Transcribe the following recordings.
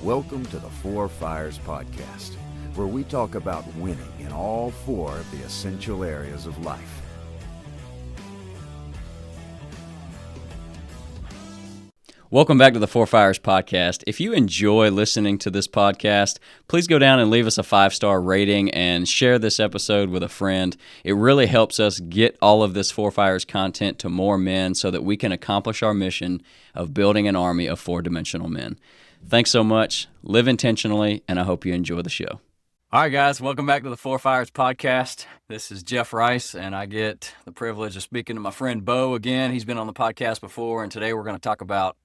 Welcome to the Four Fires Podcast, where we talk about winning in all four of the essential areas of life. Welcome back to the Four Fires Podcast. If you enjoy listening to this podcast, please go down and leave us a 5-star rating and share this episode with a friend. It really helps us get all of this Four Fires content to more men so that we can accomplish our mission of building an army of four-dimensional men. Thanks so much. Live intentionally, and I hope you enjoy the show. All right, guys, welcome back to the Four Fires Podcast. This is Jeff Rice, and I get the privilege of speaking to my friend Bo again. He's been on the podcast before, and today we're going to talk about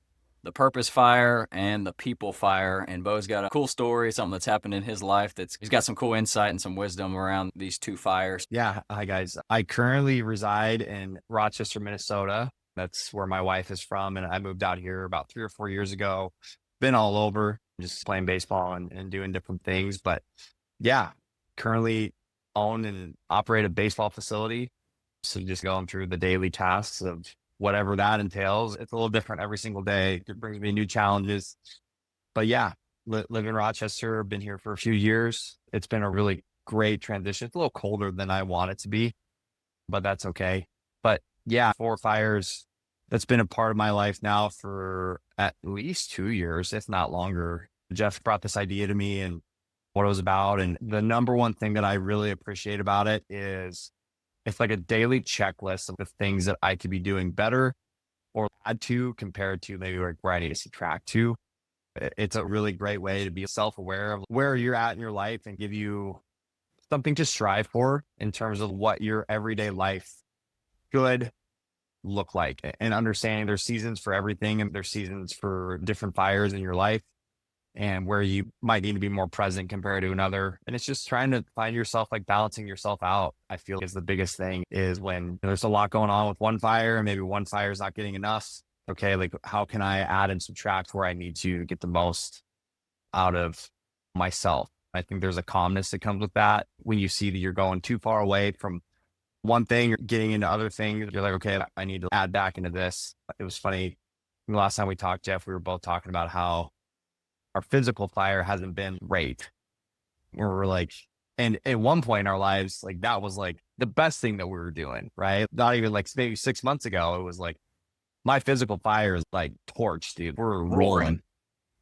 the purpose fire and the people fire. And Bo's got a cool story, something that's happened in his life he's got some cool insight and some wisdom around these two fires. Yeah. Hi, guys. I currently reside in Rochester, Minnesota. That's where my wife is from. And I moved out here about 3 or 4 years ago. Been all over, just playing baseball and doing different things. But yeah, currently own and operate a baseball facility. So just going through the daily tasks of whatever that entails. It's a little different every single day. It brings me new challenges. But yeah, live in Rochester, been here for a few years. It's been a really great transition. It's a little colder than I want it to be, but that's okay. But yeah, Four Fires, that's been a part of my life now for at least 2 years, if not longer. Jeff brought this idea to me and what it was about. And the number one thing that I really appreciate about it is it's like a daily checklist of the things that I could be doing better or add to compared to maybe like where I need to subtract to. It's a really great way to be self-aware of where you're at in your life and give you something to strive for in terms of what your everyday life should look like, and understanding there's seasons for everything and there's seasons for different fires in your life and where you might need to be more present compared to another. And it's just trying to find yourself, like balancing yourself out, I feel is the biggest thing. Is when there's a lot going on with one fire and maybe one fire is not getting enough. Okay, like how can I add and subtract where I need to get the most out of myself? I think there's a calmness that comes with that. When you see that you're going too far away from one thing, you're getting into other things, you're like, okay, I need to add back into this. It was funny. The last time we talked, Jeff, we were both talking about how our physical fire hasn't been great. Where we're like, and at one point in our lives, like that was like the best thing that we were doing, right? Not even like maybe 6 months ago, it was like my physical fire is like torch, dude. We're rolling.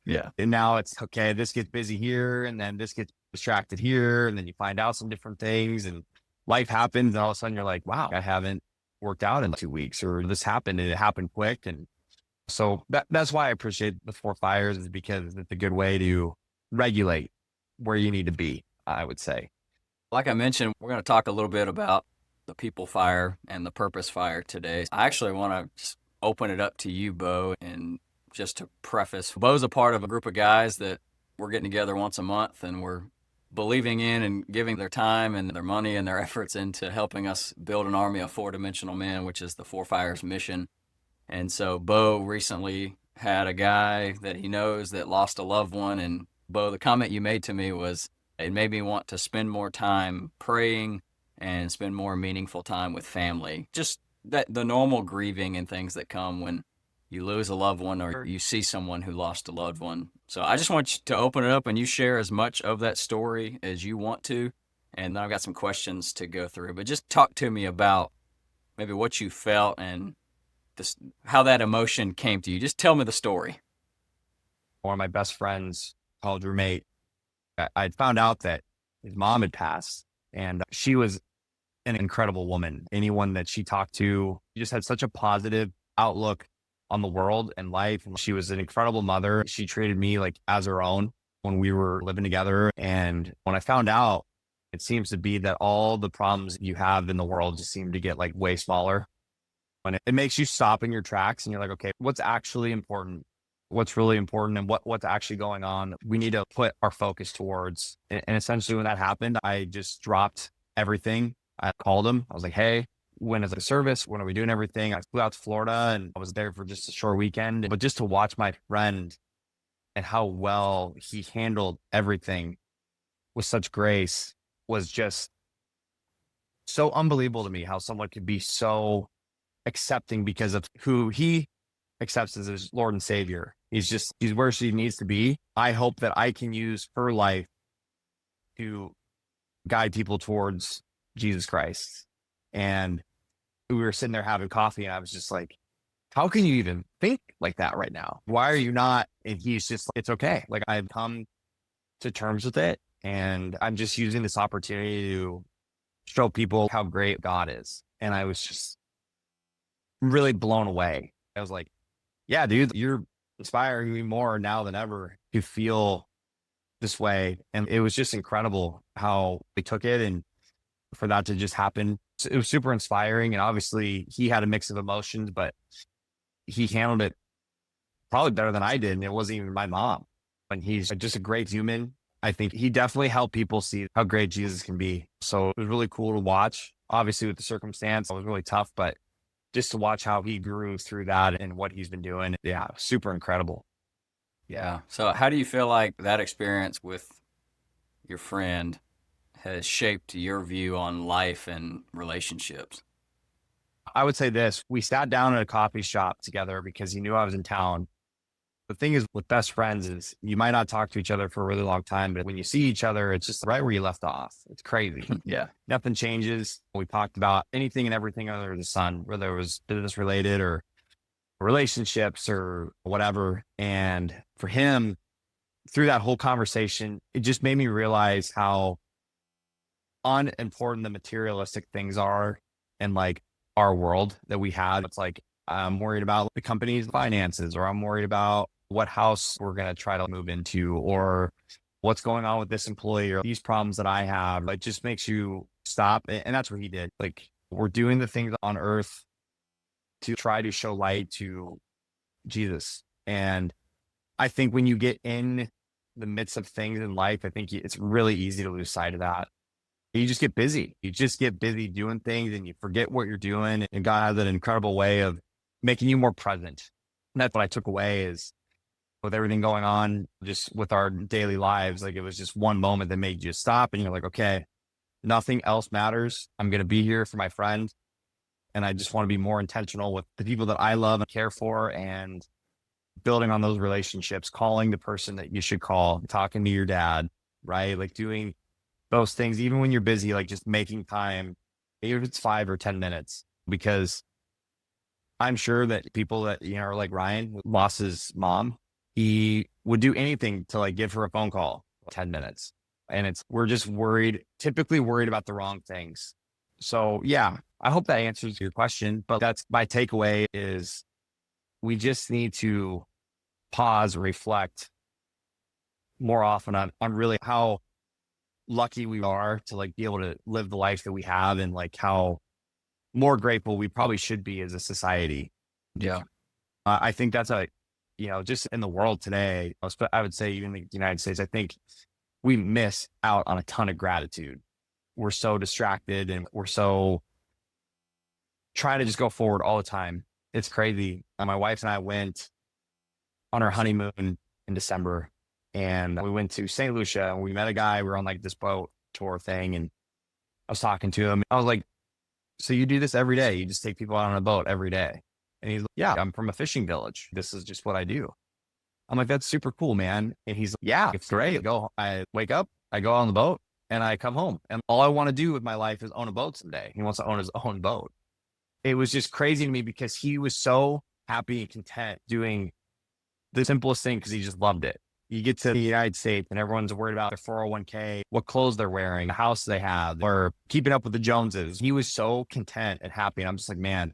Yeah. And now it's okay, this gets busy here and then this gets distracted here. And then you find out some different things and life happens. And all of a sudden you're like, wow, I haven't worked out in 2 weeks, or this happened and it happened quick. And so that's why I appreciate the Four Fires, is because it's a good way to regulate where you need to be, I would say. Like I mentioned, we're going to talk a little bit about the people fire and the purpose fire today. I actually want to just open it up to you, Bo, and just to preface, Bo's a part of a group of guys that we're getting together once a month, and we're believing in and giving their time and their money and their efforts into helping us build an army of four-dimensional men, which is the Four Fires mission. And so Bo recently had a guy that he knows that lost a loved one. And Bo, the comment you made to me was, it made me want to spend more time praying and spend more meaningful time with family. Just that the normal grieving and things that come when you lose a loved one or you see someone who lost a loved one. So I just want you to open it up and you share as much of that story as you want to. And then I've got some questions to go through. But just talk to me about maybe what you felt and how that emotion came to you. Just tell me the story. One of my best friends, college roommate, I found out that his mom had passed, and she was an incredible woman. Anyone that she talked to, she just had such a positive outlook on the world and life. And she was an incredible mother. She treated me like as her own when we were living together. And when I found out, it seems to be that all the problems you have in the world just seem to get like way smaller. And it makes you stop in your tracks and you're like, okay, what's actually important? What's really important and what's actually going on? We need to put our focus towards. And essentially when that happened, I just dropped everything. I called him. I was like, hey, when is the service? When are we doing everything? I flew out to Florida and I was there for just a short weekend. But just to watch my friend and how well he handled everything with such grace was just so unbelievable to me, how someone could be so accepting because of who he accepts as his Lord and Savior. She's where she needs to be. I hope that I can use her life to guide people towards Jesus Christ. And we were sitting there having coffee, and I was just like, how can you even think like that right now? Why are you not? And he's just, it's okay. Like, I've come to terms with it, and I'm just using this opportunity to show people how great God is. And I was just really blown away. I was like, yeah, dude, you're inspiring me more now than ever to feel this way. And it was just incredible how they took it, and for that to just happen. It was super inspiring. And obviously he had a mix of emotions, but he handled it probably better than I did. And it wasn't even my mom. And he's just a great human. I think he definitely helped people see how great Jesus can be. So it was really cool to watch. Obviously with the circumstance, it was really tough, but just to watch how he grew through that and what he's been doing. Yeah, super incredible. Yeah. So how do you feel like that experience with your friend has shaped your view on life and relationships? I would say this, we sat down at a coffee shop together because he knew I was in town. The thing is with best friends is you might not talk to each other for a really long time, but when you see each other, it's just right where you left off. It's crazy. Yeah. Nothing changes. We talked about anything and everything under the sun, whether it was business related or relationships or whatever. And for him, through that whole conversation, it just made me realize how unimportant the materialistic things are in like our world that we have. It's like, I'm worried about the company's finances, or I'm worried about what house we're going to try to move into, or what's going on with this employee, or these problems that I have. It just makes you stop. And that's what he did. Like, we're doing the things on earth to try to show light to Jesus. And I think when you get in the midst of things in life, I think it's really easy to lose sight of that. You just get busy. You just get busy doing things and you forget what you're doing. And God has an incredible way of making you more present. And that's what I took away is with everything going on, just with our daily lives, like it was just one moment that made you stop and you're like, okay, nothing else matters. I'm going to be here for my friend. And I just want to be more intentional with the people that I love and care for, and building on those relationships, calling the person that you should call, talking to your dad, right? Like doing those things, even when you're busy, like just making time, even if it's 5 or 10 minutes, because I'm sure that people that, are like Ryan lost his mom. He would do anything to like give her a phone call, 10 minutes. And we're just typically worried about the wrong things. So yeah, I hope that answers your question, but that's my takeaway is we just need to pause, reflect more often on really how lucky we are to like be able to live the life that we have, and like how more grateful we probably should be as a society. Yeah. I think that's just in the world today, I would say even the United States, I think we miss out on a ton of gratitude. We're so distracted and we're so trying to just go forward all the time. It's crazy. My wife and I went on our honeymoon in December, and we went to St. Lucia, and we met a guy. We were on like this boat tour thing, and I was talking to him. I was like, so you do this every day? You just take people out on a boat every day? And he's like, yeah, I'm from a fishing village. This is just what I do. I'm like, that's super cool, man. And he's like, yeah, it's great. I wake up, I go on the boat, and I come home. And all I want to do with my life is own a boat someday. He wants to own his own boat. It was just crazy to me because he was so happy and content doing the simplest thing because he just loved it. You get to the United States and everyone's worried about their 401k, what clothes they're wearing, the house they have, or keeping up with the Joneses. He was so content and happy. And I'm just like, man,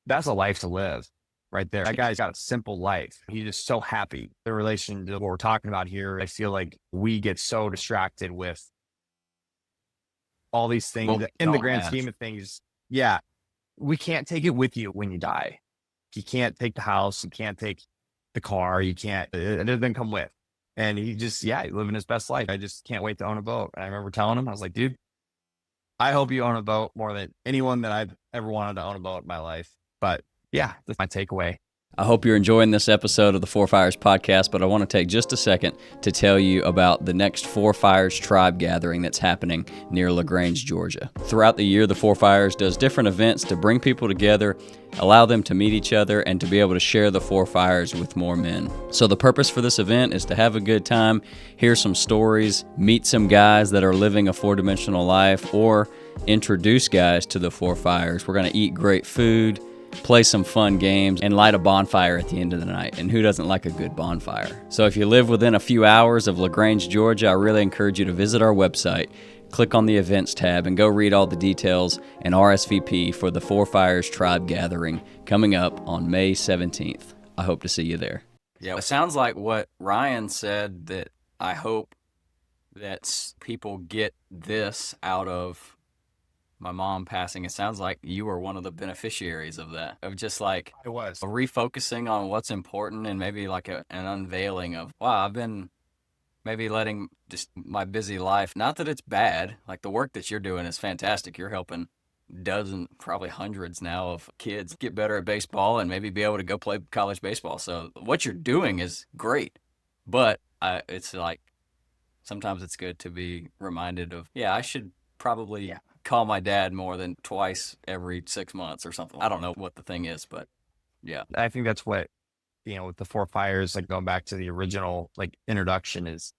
that's a life to live right there. That guy's got a simple life. He's just so happy. The relation to what we're talking about here, I feel like we get so distracted with all these things that in the grand scheme of things. Yeah. We can't take it with you when you die. You can't take the house. You can't take the car. You can't, it doesn't come with. And he just, he's living his best life. I just can't wait to own a boat. And I remember telling him, I was like, dude, I hope you own a boat more than anyone that I've ever wanted to own a boat in my life. But yeah, that's my takeaway. I hope you're enjoying this episode of the Four Fires podcast, but I want to take just a second to tell you about the next Four Fires tribe gathering that's happening near LaGrange, Georgia. Throughout the year, the Four Fires does different events to bring people together, allow them to meet each other, and to be able to share the Four Fires with more men. So the purpose for this event is to have a good time, hear some stories, meet some guys that are living a four-dimensional life, or introduce guys to the Four Fires. We're going to eat great food, play some fun games, and light a bonfire at the end of the night. And who doesn't like a good bonfire? So if you live within a few hours of LaGrange, Georgia, I really encourage you to visit our website, click on the events tab, and go read all the details and RSVP for the Four Fires Tribe Gathering coming up on May 17th. I hope to see you there. Yeah, it sounds like what Ryan said, that I hope that people get this out of my mom passing. It sounds like you were one of the beneficiaries of that, of just like I was. refocusing on what's important, and maybe like an unveiling of, wow, I've been maybe letting just my busy life, not that it's bad, like the work that you're doing is fantastic. You're helping dozens, probably hundreds now of kids get better at baseball and maybe be able to go play college baseball. So what you're doing is great, but it's like sometimes it's good to be reminded of, yeah, I should probably call my dad more than twice every 6 months or something. I don't know what the thing is, but yeah. I think that's what, with the Four Fires, like going back to the original like introduction, is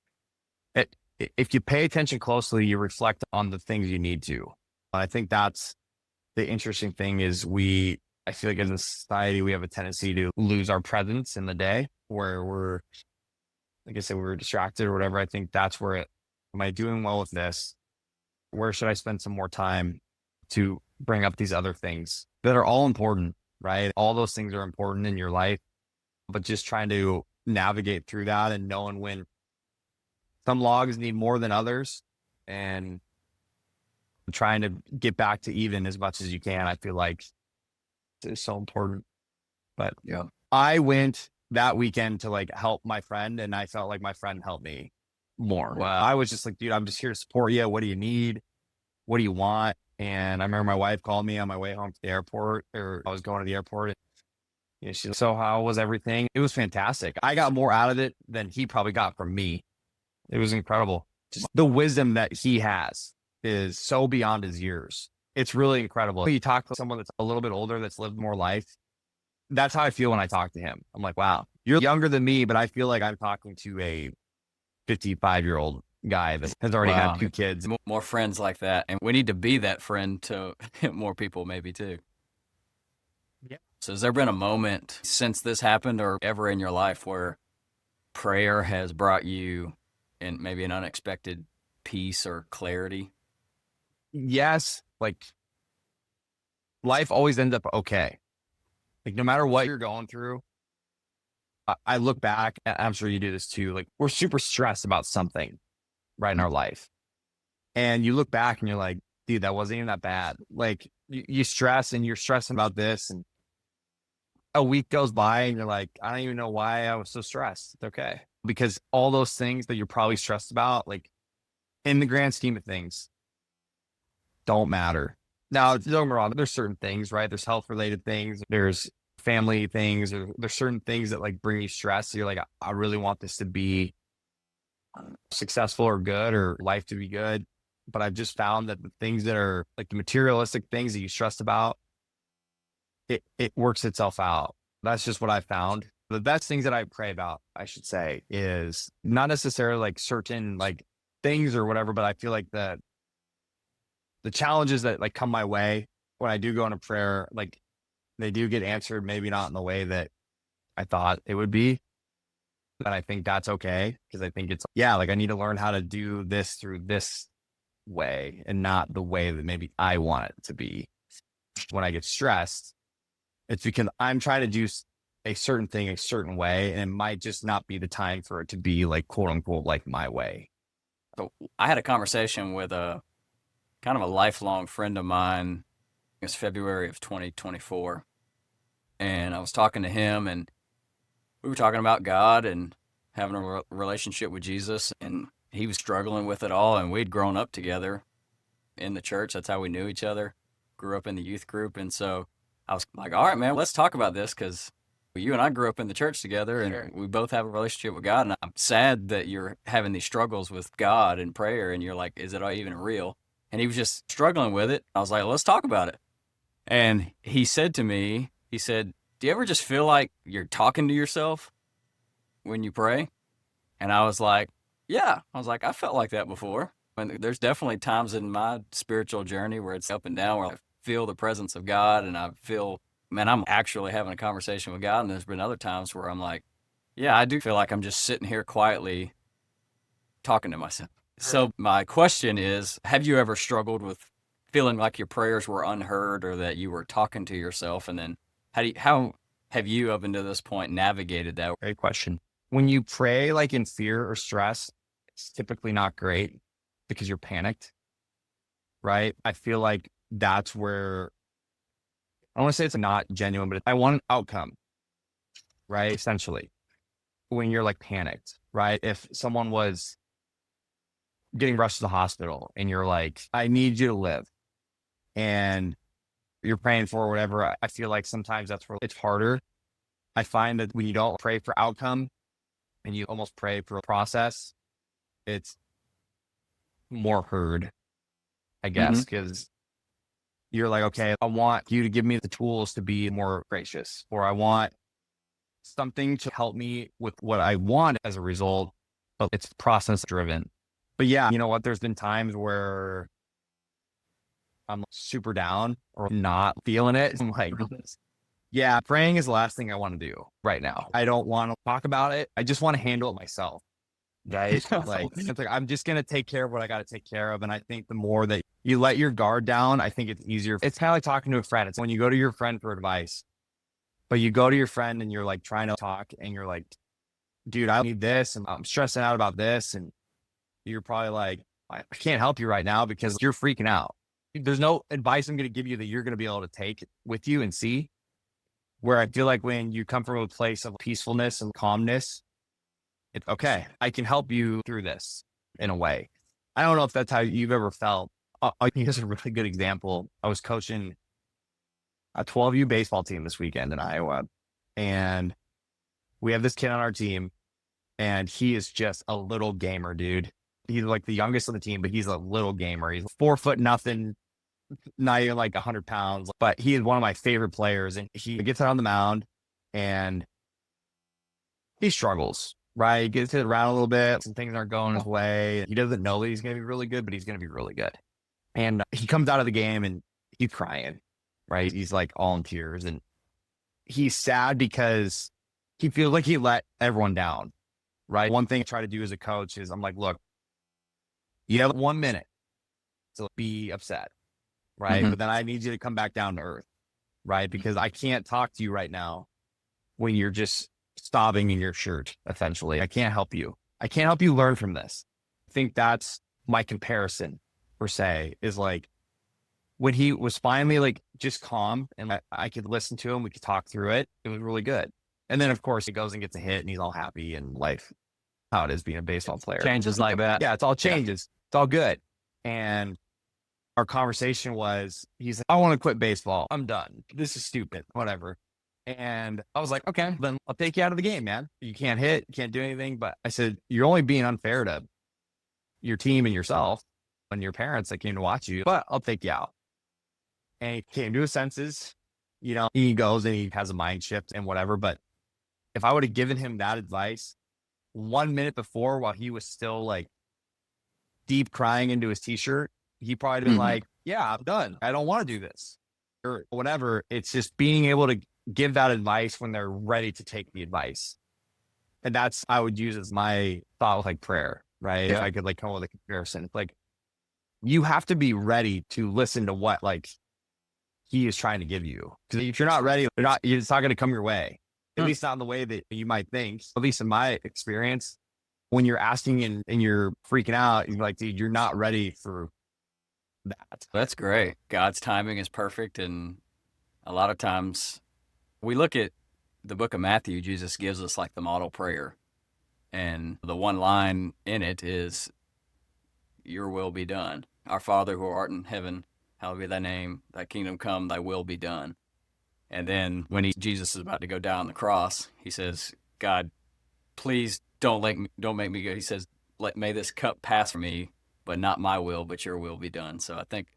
if you pay attention closely, you reflect on the things you need to. I think that's the interesting thing is I feel like as a society, we have a tendency to lose our presence in the day where we're, like I said, we're distracted or whatever. I think that's where am I doing well with this? Where should I spend some more time to bring up these other things that are all important, right? All those things are important in your life, but just trying to navigate through that and knowing when some logs need more than others and trying to get back to even as much as you can. I feel like it's so important. But Yeah. I went that weekend to like help my friend, and I felt like my friend helped me more. Wow. I was just like, dude, I'm just here to support you. What do you need? What do you want? And I remember my wife called me on my way home to the airport, or I was going to the airport. And, she's like, so how was everything? It was fantastic. I got more out of it than he probably got from me. It was incredible. Just the wisdom that he has is so beyond his years. It's really incredible. You talk to someone that's a little bit older, that's lived more life. That's how I feel when I talk to him. I'm like, wow, you're younger than me, but I feel like I'm talking to a 55-year-old guy that has already Wow. had 2 kids. More friends like that. And we need to be that friend to more people maybe too. Yeah. So has there been a moment since this happened or ever in your life where prayer has brought you in maybe an unexpected peace or clarity? Yes. Like life always ends up okay. Like no matter what you're going through, I look back, and I'm sure you do this too. Like we're super stressed about something right in our life. And you look back and you're like, dude, that wasn't even that bad. Like you stress and you're stressing about this, and a week goes by and you're like, I don't even know why I was so stressed. It's okay. Because all those things that you're probably stressed about, like in the grand scheme of things, don't matter. Now, don't get me wrong, there's certain things, right? There's health related things, there's family things, or there's certain things that like bring you stress. So you're like, I really want this to be successful or good, or life to be good. But I've just found that the things that are like the materialistic things that you stressed about, it works itself out. That's just what I found. The best things that I pray about, I should say, is not necessarily like certain like things or whatever, but I feel like the challenges that like come my way when I do go into prayer, like they do get answered, maybe not in the way that I thought it would be. But I think that's okay, because I think it's, like I need to learn how to do this through this way and not the way that maybe I want it to be. When I get stressed, it's because I'm trying to do a certain thing a certain way, and it might just not be the time for it to be like quote unquote like my way. So I had a conversation with a kind of a lifelong friend of mine. It was February of 2024. And I was talking to him, and we were talking about God and having a relationship with Jesus. And he was struggling with it all. And we'd grown up together in the church. That's how we knew each other. Grew up in the youth group. And so I was like, all right, man, let's talk about this, because You and I grew up in the church together, and Sure. we both have a relationship with God. And I'm sad that you're having these struggles with God and prayer, and you're like, is it even real? And he was just struggling with it. I was like, let's talk about it. And he said to me, he said, do you ever just feel like you're talking to yourself when you pray? And I was like, yeah. I was like, I felt like that before. And there's definitely times in my spiritual journey where it's up and down, where I feel the presence of God and I feel, man, I'm actually having a conversation with God. And there's been other times where I'm like, yeah, I do feel like I'm just sitting here quietly talking to myself. So my question is, have you ever struggled with feeling like your prayers were unheard or that you were talking to yourself? And then how have you up until this point navigated that? Great question. When you pray like in fear or stress, it's typically not great because you're panicked, right? I feel like that's where I don't want to say it's not genuine, but I want an outcome, right? Essentially, when you're like panicked, right? If someone was getting rushed to the hospital and you're like, I need you to live, and you're praying for whatever, I feel like sometimes that's where it's harder. I find that when you don't pray for outcome and you almost pray for a process, it's more heard, I guess, because you're like, okay, I want you to give me the tools to be more gracious, or I want something to help me with what I want as a result, but it's process driven. But yeah, you know what? There's been times where I'm super down or not feeling it. I'm like, yeah, praying is the last thing I want to do right now. I don't want to talk about it. I just want to handle it myself. Right. Like, it's like, I'm just going to take care of what I got to take care of. And I think the more that you let your guard down, I think it's easier. It's kind of like talking to a friend. It's when you go to your friend for advice, but you go to your friend and you're like trying to talk and you're like, dude, I need this and I'm stressing out about this. And you're probably like, I can't help you right now because you're freaking out. There's no advice I'm going to give you that you're going to be able to take with you and see. Where I feel like when you come from a place of peacefulness and calmness, it's okay. I can help you through this in a way. I don't know if that's how you've ever felt. I think it's a really good example. I was coaching a 12U baseball team this weekend in Iowa, and we have this kid on our team, and he is just a little gamer, dude. He's like the youngest on the team, but he's a little gamer. He's 4 foot nothing, not even like 100 pounds, but he is one of my favorite players. And he gets out on the mound and he struggles, right? He gets hit around a little bit. Some things aren't going his way. He doesn't know that he's going to be really good, but he's going to be really good. And he comes out of the game and he's crying, right? He's like all in tears and he's sad because he feels like he let everyone down, right? One thing I try to do as a coach is I'm like, look, you have 1 minute to be upset, right? But then I need you to come back down to earth, right? Because I can't talk to you right now when you're just sobbing in your shirt, essentially. I can't help you. I can't help you learn from this. I think that's my comparison, per se, is like when he was finally like just calm and I could listen to him, we could talk through it. It was really good. And then, of course, he goes and gets a hit and he's all happy and life, how it is being a baseball player. Changes like that. Yeah, it's all changes. It's all good. And our conversation was, he's like, I want to quit baseball. I'm done. This is stupid, whatever. And I was like, okay, then I'll take you out of the game, man. You can't hit, you can't do anything. But I said, you're only being unfair to your team and yourself and your parents that came to watch you, but I'll take you out. And he came to his senses, you know, he goes and he has a mind shift and whatever. But if I would have given him that advice 1 minute before while he was still like deep crying into his t-shirt, he probably been like, yeah, I'm done. I don't want to do this or whatever. It's just being able to give that advice when they're ready to take the advice. And that's, I would use as my thought with like prayer, right? Yeah. If I could like come up with a comparison, it's like, you have to be ready to listen to what like he is trying to give you. Because if you're not ready, it's not going to come your way. At least not in the way that you might think. At least in my experience, when you're asking and you're freaking out, you're like, dude, you're not ready for that. That's great. God's timing is perfect. And a lot of times we look at the book of Matthew, Jesus gives us like the model prayer. And the one line in it is, your will be done. Our Father who art in heaven, hallowed be thy name, thy kingdom come, thy will be done. And then when Jesus is about to go down on the cross, he says, God, please don't make me go. He says, may this cup pass from me, but not my will, but your will be done. So I think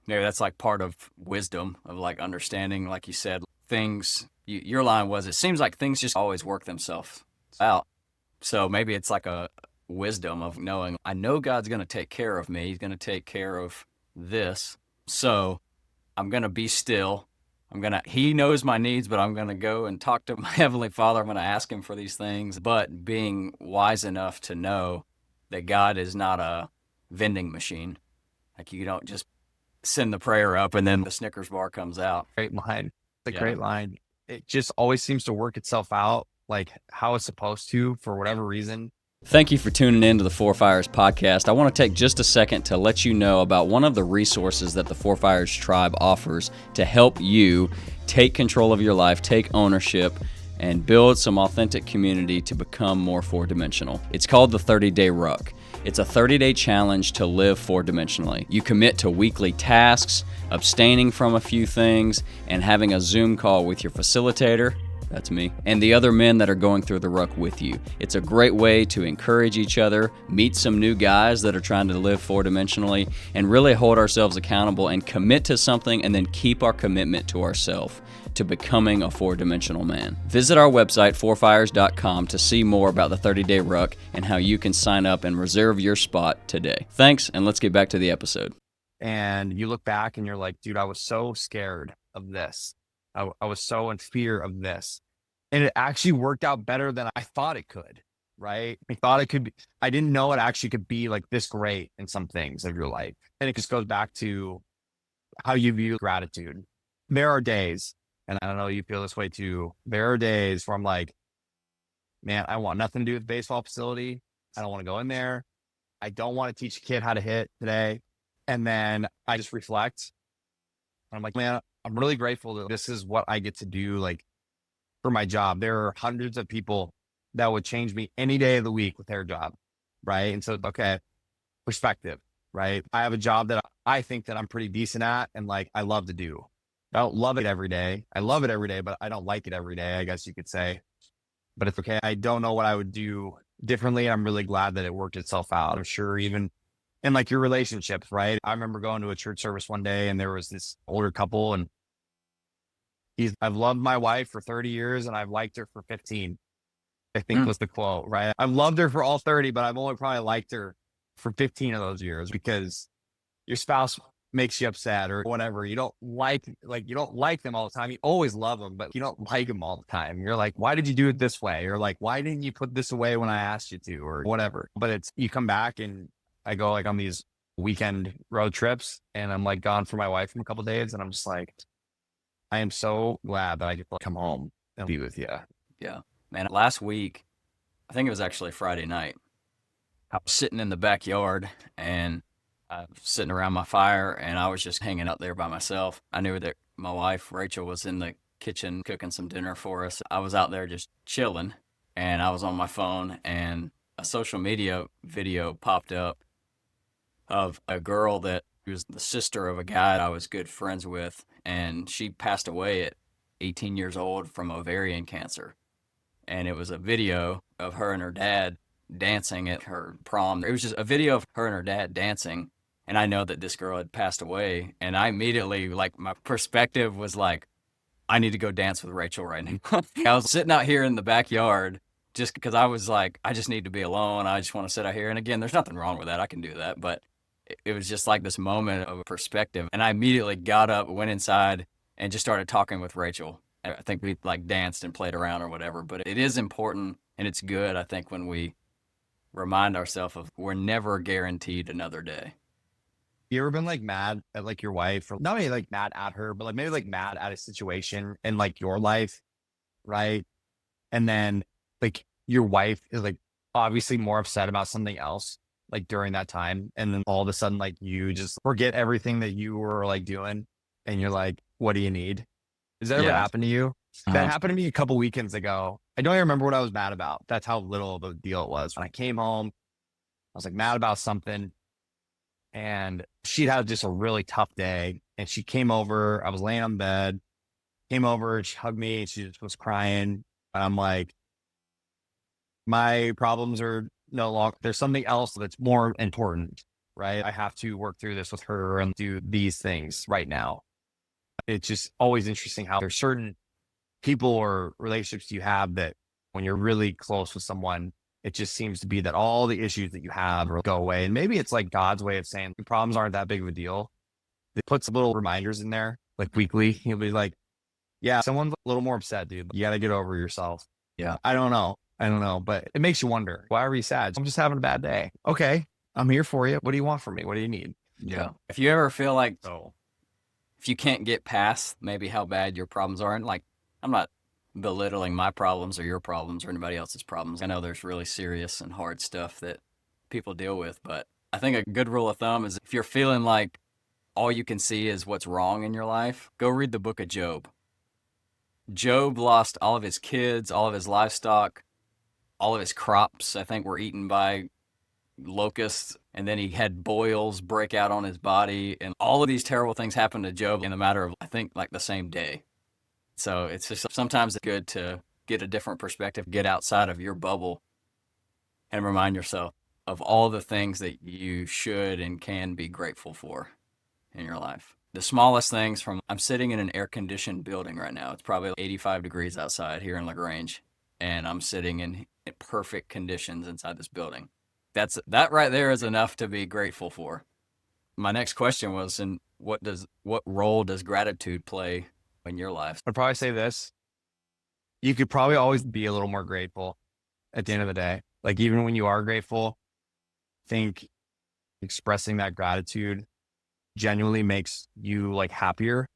maybe that's like part of wisdom of like understanding, like you said, things. Your line was, it seems like things just always work themselves out. So maybe it's like a wisdom of knowing, I know God's going to take care of me. He's going to take care of this. So I'm going to be still. He knows my needs, but I'm going to go and talk to my Heavenly Father. I'm going to ask him for these things, but being wise enough to know that God is not a vending machine. Like you don't just send the prayer up and then the Snickers bar comes out. Great line. It's a great line. It just always seems to work itself out like how it's supposed to for whatever reason. Thank you for tuning in to the Four Fires podcast. I want to take just a second to let you know about one of the resources that the Four Fires tribe offers to help you take control of your life, take ownership, and build some authentic community to become more four-dimensional. It's called the 30-Day Ruck. It's a 30-day challenge to live four-dimensionally. You commit to weekly tasks, abstaining from a few things, and having a Zoom call with your facilitator, that's me, and the other men that are going through the ruck with you. It's a great way to encourage each other, meet some new guys that are trying to live four-dimensionally, and really hold ourselves accountable and commit to something and then keep our commitment to ourselves, to becoming a four-dimensional man. Visit our website, fourfires.com, to see more about the 30-Day Ruck and how you can sign up and reserve your spot today. Thanks, and let's get back to the episode. And you look back and you're like, dude, I was so scared of this. I was so in fear of this. And it actually worked out better than I thought it could, right? I thought it could be, I didn't know it actually could be like this great in some things of your life. And it just goes back to how you view gratitude. There are days, and I don't know, you feel this way too. There are days where I'm like, man, I want nothing to do with the baseball facility. I don't want to go in there. I don't want to teach a kid how to hit today. And then I just reflect. I'm like, man, I'm really grateful that this is what I get to do, like, for my job. There are hundreds of people that would change me any day of the week with their job, right? And so, okay, perspective, right? I have a job that I think that I'm pretty decent at and like I love to do. I don't love it every day. I love it every day, but I don't like it every day, I guess you could say. But it's okay. I don't know what I would do differently. I'm really glad that it worked itself out. I'm sure even in like your relationships, right? I remember going to a church service one day and there was this older couple and I've loved my wife for 30 years and I've liked her for 15, I think was the quote, right? I've loved her for all 30, but I've only probably liked her for 15 of those years because your spouse makes you upset or whatever. You don't like them all the time. You always love them, but you don't like them all the time. You're like, why did you do it this way? Or like, why didn't you put this away when I asked you to or whatever? But you come back and I go like on these weekend road trips and I'm like gone for my wife for a couple of days. And I'm just like, I am so glad that I get to come home and be with you. Yeah, man, last week, I think it was actually Friday night, I was sitting in the backyard and I was sitting around my fire and I was just hanging out there by myself. I knew that my wife, Rachel, was in the kitchen cooking some dinner for us. I was out there just chilling and I was on my phone and a social media video popped up of a girl that was the sister of a guy I was good friends with, and she passed away at 18 years old from ovarian cancer. And it was a video of her and her dad dancing at her prom. It was just a video of her and her dad dancing, and I know that this girl had passed away, and I immediately, like, my perspective was like, I need to go dance with Rachel right now. I was sitting out here in the backyard just because I was like, I just need to be alone. I just want to sit out here. And again, there's nothing wrong with that. I can do that. But it was just like this moment of perspective. And I immediately got up, went inside, and just started talking with Rachel. I think we like danced and played around or whatever. But it is important and it's good, I think, when we remind ourselves of we're never guaranteed another day. You ever been like mad at like your wife, or not maybe like mad at her, but like maybe like mad at a situation in like your life, right? And then like your wife is like obviously more upset about something else like during that time. And then all of a sudden, like you just forget everything that you were like doing and you're like, what do you need? Does that ever happen to you? That happened to me a couple weekends ago. I don't even remember what I was mad about. That's how little of a deal it was. When I came home, I was like mad about something. And she'd had just a really tough day. And she came over. I was laying on bed came over, she hugged me, and she just was crying. And I'm like, my problems are no longer, there's something else that's more important, right? I have to work through this with her and do these things right now. It's just always interesting how there's certain people or relationships you have that when you're really close with someone, it just seems to be that all the issues that you have will go away. And maybe it's like God's way of saying the problems aren't that big of a deal. It puts little reminders in there, like weekly. He'll be like, yeah, someone's a little more upset, dude. You got to get over yourself. Yeah. I don't know. But it makes you wonder, why are you sad? I'm just having a bad day. Okay. I'm here for you. What do you want from me? What do you need? Yeah. If you ever feel like, So if you can't get past maybe how bad your problems are, and like, I'm not belittling my problems or your problems or anybody else's problems. I know there's really serious and hard stuff that people deal with, but I think a good rule of thumb is if you're feeling like all you can see is what's wrong in your life, go read the book of Job. Job lost all of his kids, all of his livestock, all of his crops, I think, were eaten by locusts. And then he had boils break out on his body. And all of these terrible things happened to Job in a matter of, I think, like the same day. So it's just sometimes it's good to get a different perspective, get outside of your bubble and remind yourself of all the things that you should and can be grateful for in your life. The smallest things from, I'm sitting in an air-conditioned building right now. It's probably 85 degrees outside here in LaGrange, and I'm sitting in perfect conditions inside this building. That right there is enough to be grateful for. My next question was, and what role does gratitude play in your life? I'd probably say this. You could probably always be a little more grateful at the end of the day. Like even when you are grateful, I think expressing that gratitude genuinely makes you like happier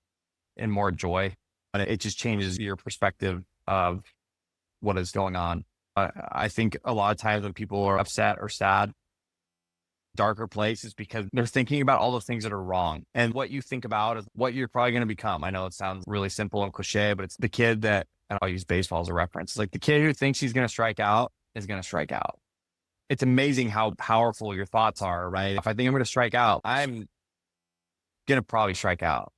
and more joy. And it just changes your perspective of what is going on. I think a lot of times when people are upset or sad, darker place is because they're thinking about all the things that are wrong. And what you think about is what you're probably going to become. I know it sounds really simple and cliche, but it's the kid that, and I'll use baseball as a reference. It's like the kid who thinks he's going to strike out is going to strike out. It's amazing how powerful your thoughts are, right? If I think I'm going to strike out, I'm going to probably strike out.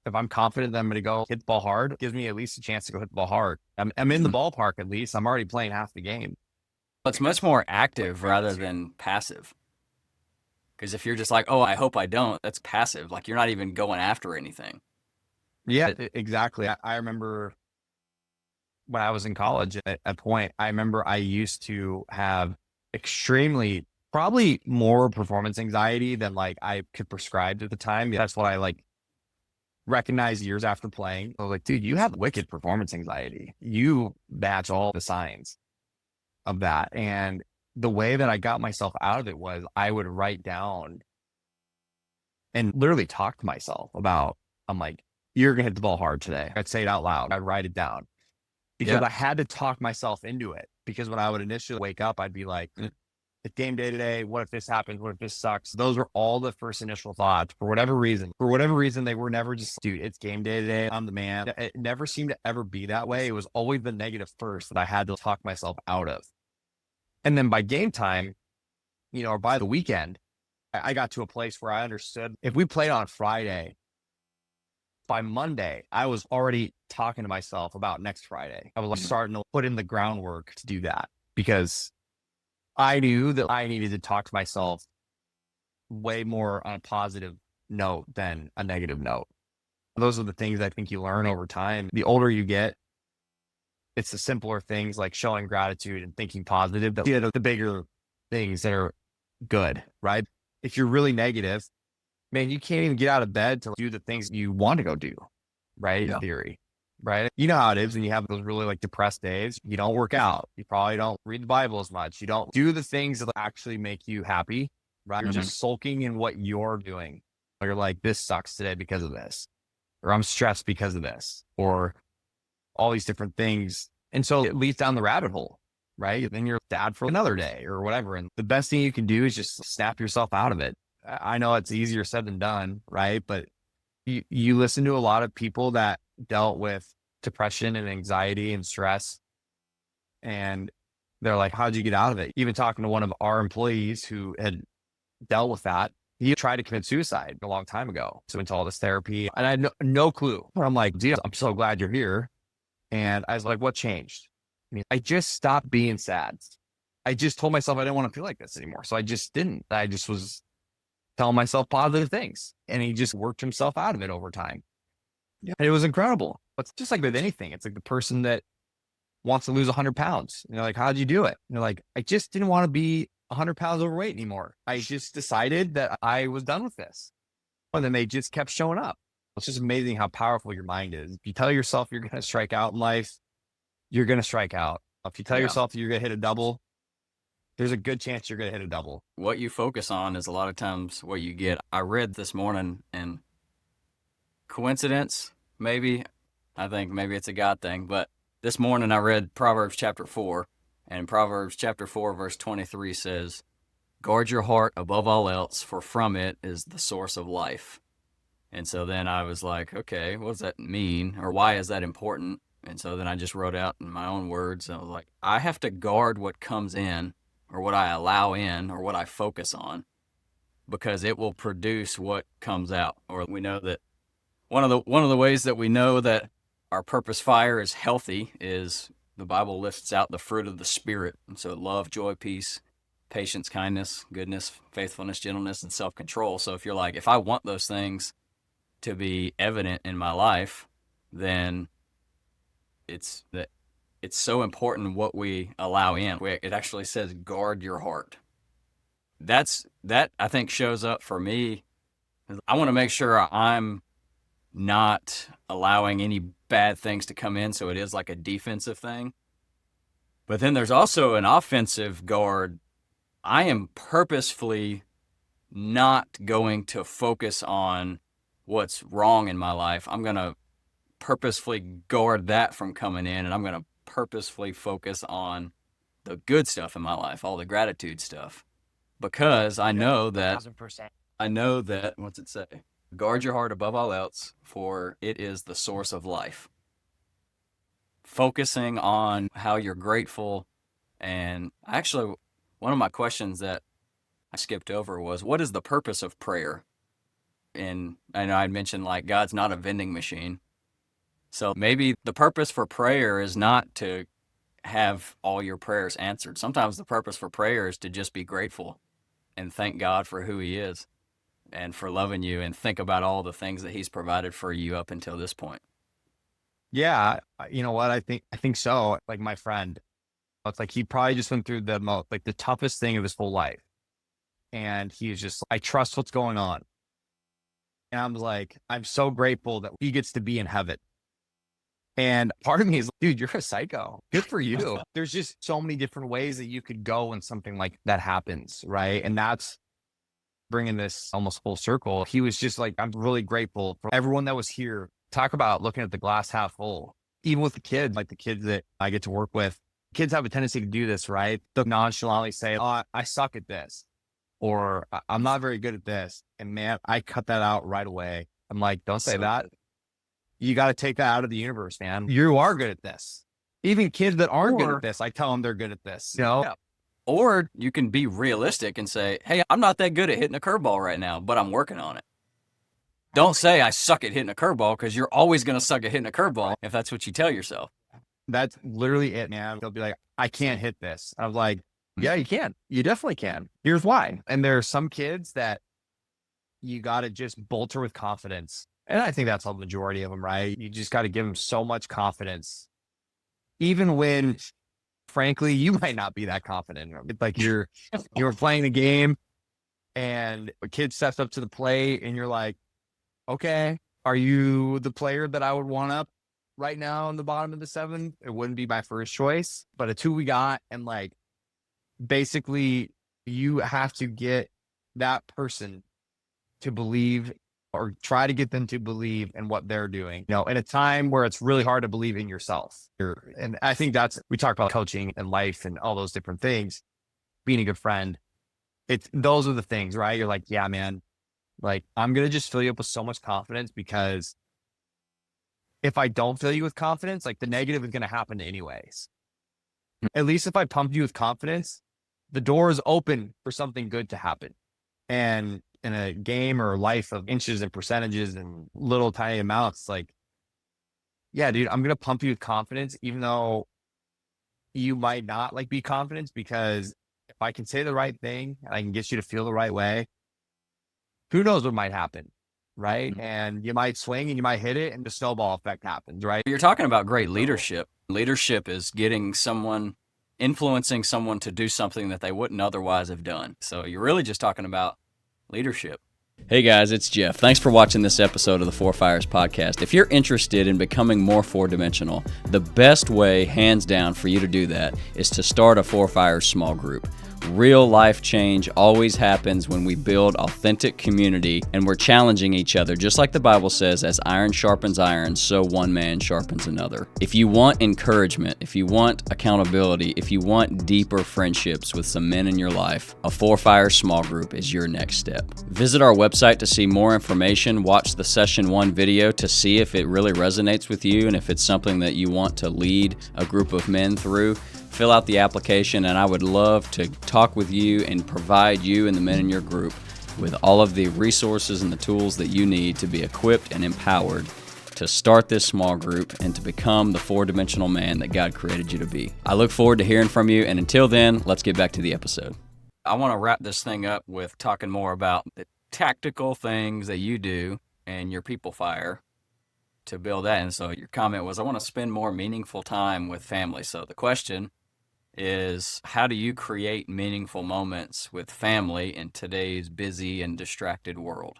If I'm confident that I'm going to go hit the ball hard, it gives me at least a chance to go hit the ball hard. I'm in the ballpark at least. I'm already playing half the game. It's much more active rather than passive. Because if you're just like, oh, I hope I don't, that's passive. Like you're not even going after anything. Yeah, exactly. I remember when I was in college at a point, I remember I used to have extremely, probably more performance anxiety than like I could prescribe at the time. That's what I like recognized years after playing. I was like, dude, you have wicked performance anxiety. You match all the signs of that. And the way that I got myself out of it was I would write down and literally talk to myself about, I'm like, you're going to hit the ball hard today. I'd say it out loud. I'd write it down because I had to talk myself into it. Because when I would initially wake up, I'd be like, it's game day today. What if this happens? What if this sucks? Those were all the first initial thoughts for whatever reason. For whatever reason, they were never just, dude, it's game day today. I'm the man. It never seemed to ever be that way. It was always the negative first that I had to talk myself out of. And then by game time, or by the weekend, I got to a place where I understood if we played on Friday, by Monday, I was already talking to myself about next Friday. I was like starting to put in the groundwork to do that because I knew that I needed to talk to myself way more on a positive note than a negative note. Those are the things I think you learn over time. The older you get, it's the simpler things like showing gratitude and thinking positive that the bigger things that are good, right? If you're really negative, man, you can't even get out of bed to do the things you want to go do, right? Yeah. In theory, right? You know how it is when you have those really like depressed days. You don't work out. You probably don't read the Bible as much. You don't do the things that actually make you happy, right? You're just sulking in what you're doing. You're like, this sucks today because of this, or I'm stressed because of this, or all these different things. And so it leads down the rabbit hole, right? Then you're sad for another day or whatever. And the best thing you can do is just snap yourself out of it. I know it's easier said than done, right? But you listen to a lot of people that dealt with depression and anxiety and stress, and they're like, how'd you get out of it? Even talking to one of our employees who had dealt with that, he tried to commit suicide a long time ago. So into all this therapy, and I had no clue. But I'm like, dude, I'm so glad you're here. And I was like, what changed? I just stopped being sad. I just told myself I didn't want to feel like this anymore. So I just didn't. I just was telling myself positive things. And he just worked himself out of it over time. Yeah. And it was incredible. But it's just like with anything. It's like the person that wants to lose 100 pounds. And you're like, how'd you do it? And you're like, I just didn't want to be 100 pounds overweight anymore. I just decided that I was done with this. And then they just kept showing up. It's just amazing how powerful your mind is. If you tell yourself you're going to strike out in life, you're going to strike out. If you tell yourself you're going to hit a double, there's a good chance you're going to hit a double. What you focus on is a lot of times what you get. I read this morning, and coincidence, maybe, I think maybe it's a God thing, but this morning I read Proverbs chapter 4, and Proverbs chapter 4 verse 23 says, guard your heart above all else, for from it is the source of life. And so then I was like, okay, what does that mean? Or why is that important? And so then I just wrote out in my own words, I was like, I have to guard what comes in, or what I allow in, or what I focus on, because it will produce what comes out. Or we know that one of the ways that we know that our purpose fire is healthy is the Bible lists out the fruit of the Spirit. And so love, joy, peace, patience, kindness, goodness, faithfulness, gentleness, and self-control. So if you're like, if I want those things to be evident in my life, then it's so important what we allow in. It actually says guard your heart. That I think shows up for me. I want to make sure I'm not allowing any bad things to come in, so it is like a defensive thing. But then there's also an offensive guard. I am purposefully not going to focus on what's wrong in my life. I'm going to purposefully guard that from coming in, and I'm going to purposefully focus on the good stuff in my life, all the gratitude stuff, because I know that, 1000%. What's it say? Guard your heart above all else, for it is the source of life. Focusing on how you're grateful. And actually, one of my questions that I skipped over was, what is the purpose of prayer? And I know I mentioned like God's not a vending machine. So maybe the purpose for prayer is not to have all your prayers answered. Sometimes the purpose for prayer is to just be grateful and thank God for who he is and for loving you, and think about all the things that he's provided for you up until this point. Yeah. You know what? I think so. Like my friend, it's like he probably just went through the toughest thing of his whole life. And he's just, I trust what's going on. And I'm like, I'm so grateful that he gets to be in heaven. And part of me is like, dude, you're a psycho. Good for you. There's just so many different ways that you could go when something like that happens. Right. And that's bringing this almost full circle. He was just like, I'm really grateful for everyone that was here. Talk about looking at the glass half full, even with the kids, like the kids that I get to work with. Kids have a tendency to do this, right? They'll nonchalantly say, oh, I suck at this, or I'm not very good at this. And man, I cut that out right away. I'm like, don't say that. You got to take that out of the universe, man. You are good at this. Even kids that aren't good at this, I tell them they're good at this. You know? Yeah. Or you can be realistic and say, hey, I'm not that good at hitting a curveball right now, but I'm working on it. Don't say I suck at hitting a curveball, because you're always going to suck at hitting a curveball if that's what you tell yourself. That's literally it, man. They'll be like, I can't hit this. I was like, yeah, you can. You definitely can. Here's why. And there are some kids that you got to just bolter with confidence. And I think that's the majority of them, right? You just got to give them so much confidence, even when, frankly, you might not be that confident. Like you're playing a game and a kid steps up to the plate and you're like, okay, are you the player that I would want up right now in the bottom of the seventh? It wouldn't be my first choice, but it's who we got. And like, basically you have to get that person to believe, or try to get them to believe in what they're doing, you know, in a time where it's really hard to believe in yourself. And I think we talk about coaching and life and all those different things, being a good friend. Those are the things, right? You're like, yeah, man, like I'm going to just fill you up with so much confidence, because if I don't fill you with confidence, like the negative is going to happen anyways. At least if I pump you with confidence, the door is open for something good to happen. And in a game or life of inches and percentages and little tiny amounts, like, yeah, dude, I'm going to pump you with confidence, even though you might not like be confident, because if I can say the right thing and I can get you to feel the right way, who knows what might happen, right? Mhm. And you might swing and you might hit it and the snowball effect happens, right? You're talking about great leadership. Leadership is influencing someone to do something that they wouldn't otherwise have done. So you're really just talking about leadership. Hey guys, it's Jeff. Thanks for watching this episode of the Four Fires podcast. If you're interested in becoming more four-dimensional, the best way, hands down, for you to do that is to start a Four Fires small group. Real life change always happens when we build authentic community and we're challenging each other, just like the Bible says, as iron sharpens iron, so one man sharpens another. If you want encouragement, if you want accountability, if you want deeper friendships with some men in your life, a Four Fires small group is your next step. Visit our website to see more information, watch the Session 1 video to see if it really resonates with you and if it's something that you want to lead a group of men through. Fill out the application, and I would love to talk with you and provide you and the men in your group with all of the resources and the tools that you need to be equipped and empowered to start this small group and to become the four-dimensional man that God created you to be. I look forward to hearing from you, and until then, let's get back to the episode. I want to wrap this thing up with talking more about the tactical things that you do and your people fire to build that. And so your comment was, I want to spend more meaningful time with family. So the question is, how do you create meaningful moments with family in today's busy and distracted world?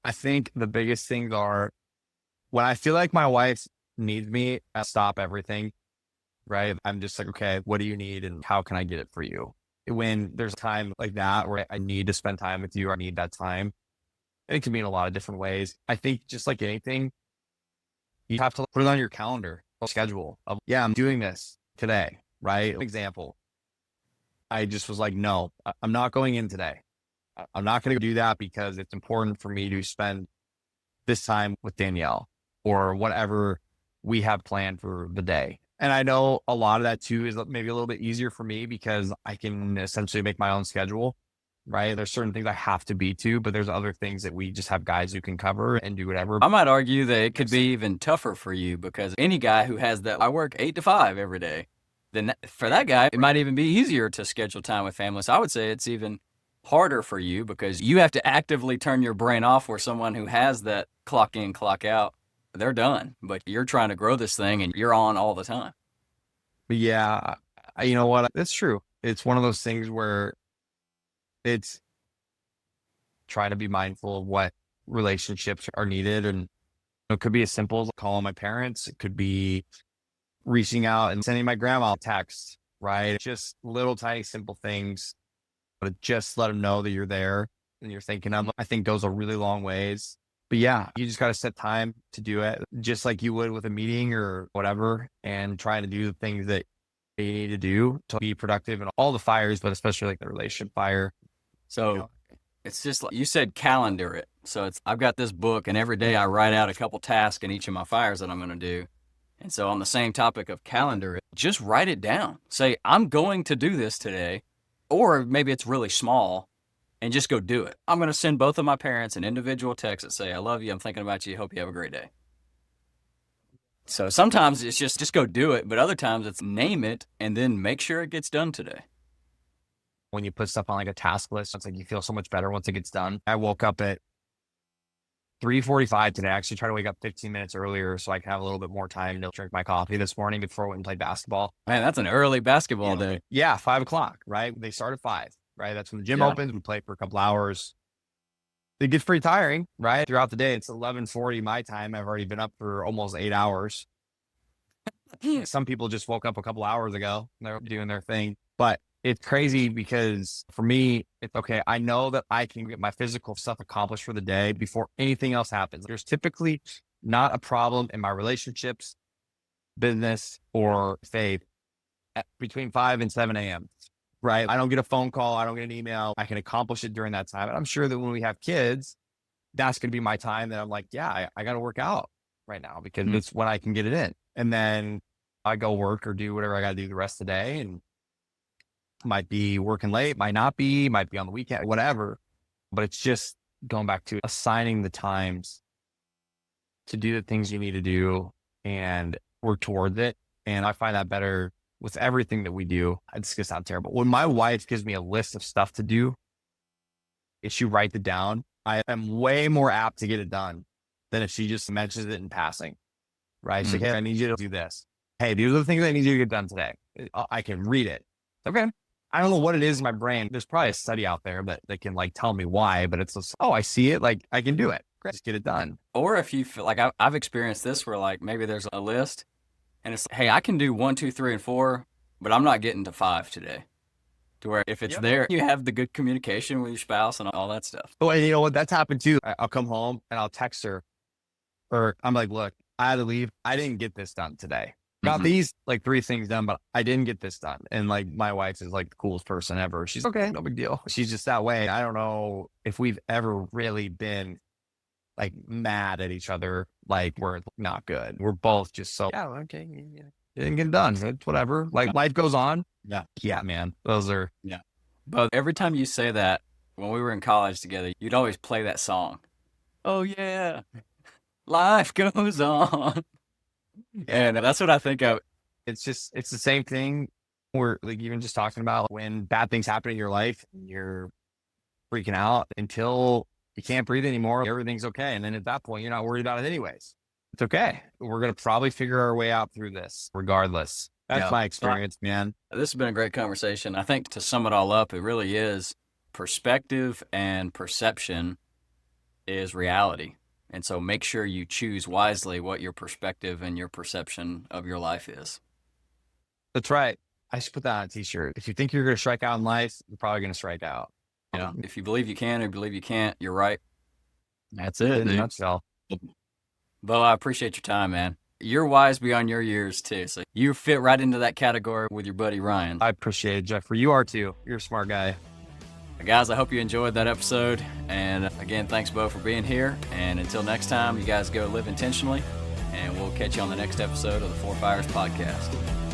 I think the biggest things are when I feel like my wife needs me, I stop everything, right? I'm just like, okay, what do you need and how can I get it for you? When there's time like that where I need to spend time with you, or I need that time, it can mean a lot of different ways. I think just like anything, you have to put it on your calendar, schedule of, yeah, I'm doing this today, right? Example, I just was like, no, I'm not going in today. I'm not going to do that because it's important for me to spend this time with Danielle or whatever we have planned for the day. And I know a lot of that too is maybe a little bit easier for me because I can essentially make my own schedule, right? There's certain things I have to be to, but there's other things that we just have guys who can cover and do whatever. I might argue that it could be even tougher for you because any guy who has that, I work 8 to 5 every day, then for that guy, it might even be easier to schedule time with family. So I would say it's even harder for you because you have to actively turn your brain off, where someone who has that clock in, clock out, they're done. But you're trying to grow this thing and you're on all the time. But yeah, you know what? That's true. It's one of those things where it's trying to be mindful of what relationships are needed. And it could be as simple as calling my parents. It could be reaching out and sending my grandma a text, right? Just little tiny simple things, but just let them know that you're there and you're thinking of them. I think goes a really long ways. But yeah, you just got to set time to do it, just like you would with a meeting or whatever, and trying to do the things that you need to do to be productive in all the fires, but especially like the relationship fire. So it's just like you said, calendar it. So I've got this book, and every day I write out a couple tasks in each of my fires that I'm going to do. And so on the same topic of calendar it, just write it down. Say, I'm going to do this today, or maybe it's really small, and just go do it. I'm going to send both of my parents an individual text that say, I love you, I'm thinking about you, hope you have a great day. So sometimes it's just go do it, but other times it's name it and then make sure it gets done today. When you put stuff on like a task list, it's like you feel so much better once it gets done. I woke up at 3:45 today. I actually tried to wake up 15 minutes earlier so I can have a little bit more time to drink my coffee this morning before I went and played basketball. Man, that's an early basketball day. Yeah, 5:00, right? They start at 5, right? That's when the gym opens. We play for a couple hours. It gets pretty tiring, right? Throughout the day, it's 11:40 my time. I've already been up for almost 8 hours. Some people just woke up a couple hours ago. They're doing their thing. But it's crazy because for me, it's okay. I know that I can get my physical stuff accomplished for the day before anything else happens. There's typically not a problem in my relationships, business, or faith between 5 and 7 a.m. Right? I don't get a phone call. I don't get an email. I can accomplish it during that time. And I'm sure that when we have kids, that's going to be my time that I'm like, yeah, I got to work out right now because it's when I can get it in. And then I go work or do whatever I got to do the rest of the day, and might be working late, might not be, might be on the weekend, whatever. But it's just going back to assigning the times to do the things you need to do and work towards it. And I find that better with everything that we do. It's going to sound terrible. When my wife gives me a list of stuff to do, if she writes it down, I am way more apt to get it done than if she just mentions it in passing, right? She's like, hey, I need you to do this. Hey, these are the things I need you to get done today. I can read it. Okay. I don't know what it is in my brain. There's probably a study out there that can like tell me why, but it's just, oh, I see it. Like I can do it. Great. Just get it done. Or if you feel like I've experienced this where like maybe there's a list and it's, hey, I can do 1, 2, 3, and 4, but I'm not getting to 5 today. To where if it's there, you have the good communication with your spouse and all that stuff. Oh, and you know what? That's happened too. I'll come home and I'll text her, or I'm like, look, I had to leave. I didn't get this done today. Got these like 3 things done, but I didn't get this done. And like my wife is like the coolest person ever. She's okay, no big deal. She's just that way. I don't know if we've ever really been like mad at each other. Like we're not good. We're both just so, yeah, okay. Yeah. It didn't get done. It's whatever. Like life goes on. Yeah. Yeah, man. Those are. Yeah. But every time you say that, when we were in college together, you'd always play that song. Oh yeah. Life goes on. And that's what I think of. It's the same thing. We're like even just talking about when bad things happen in your life, you're freaking out until you can't breathe anymore. Everything's okay. And then at that point, you're not worried about it anyways. It's okay. We're going to probably figure our way out through this regardless. That's my experience, man. This has been a great conversation. I think to sum it all up, it really is perspective and perception is reality. And so make sure you choose wisely what your perspective and your perception of your life is. That's right. I should put that on a t-shirt. If you think you're going to strike out in life, you're probably going to strike out. Yeah. If you believe you can or believe you can't, you're right. That's it. In a nutshell. Bo, I appreciate your time, man. You're wise beyond your years too. So you fit right into that category with your buddy Ryan. I appreciate it, Jeffrey. You are too. You're a smart guy. Guys, I hope you enjoyed that episode. And again, thanks, Bo, for being here. And until next time, you guys go live intentionally. And we'll catch you on the next episode of the Four Fires Podcast.